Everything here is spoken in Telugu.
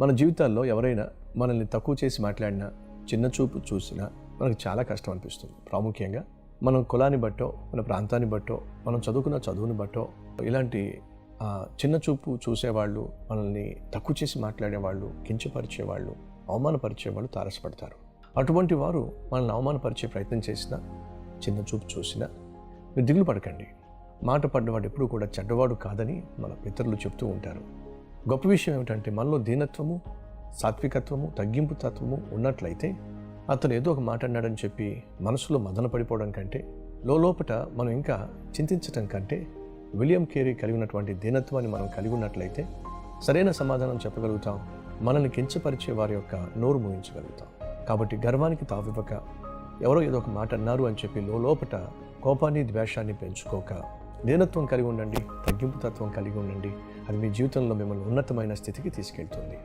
మన జీవితాల్లో ఎవరైనా మనల్ని తక్కువ చేసి మాట్లాడినా, చిన్న చూపు చూసినా మనకు చాలా కష్టం అనిపిస్తుంది. ప్రాముఖ్యంగా మనం కులాన్ని బట్టో, మన ప్రాంతాన్ని బట్టో, మనం చదువుకున్న చదువుని బట్టో ఇలాంటి చిన్న చూపు చూసేవాళ్ళు, మనల్ని తక్కువ చేసి మాట్లాడేవాళ్ళు, కించపరిచేవాళ్ళు, అవమానపరిచేవాళ్ళు తారసపడతారు. అటువంటి వారు మనల్ని అవమానపరిచే ప్రయత్నం చేసినా, చిన్న చూపు చూసినా మీరు దిగులు పడకండి. మాట పడ్డవాడు ఎప్పుడూ కూడా చెడ్డవాడు కాదని మన పితరులు చెప్తూ ఉంటారు. గొప్ప విషయం ఏమిటంటే మనలో దీనత్వము, సాత్వికత్వము, తగ్గింపు తత్వము ఉన్నట్లయితే అతను ఏదో ఒక మాట అన్నాడని చెప్పి మనసులో మదన పడిపోవడం కంటే, లోపట మనం ఇంకా చింతించటం కంటే విలియం కేరీ కలిగి ఉన్నటువంటి దీనత్వాన్ని మనం కలిగి ఉన్నట్లయితే సరైన సమాధానం చెప్పగలుగుతాం. మనల్ని కించపరిచే వారి యొక్క నోరు మూయించగలుగుతాం. కాబట్టి గర్వానికి తావివ్వక, ఎవరో ఏదో ఒక మాట అన్నారు అని చెప్పి లోపట కోపాన్ని, ద్వేషాన్ని పెంచుకోక దీనత్వం కలిగి ఉండండి, తగ్గింపు తత్వం కలిగి ఉండండి. అది మీ జీవితంలో మిమ్మల్ని ఉన్నతమైన స్థితికి తీసుకెళ్తుంది.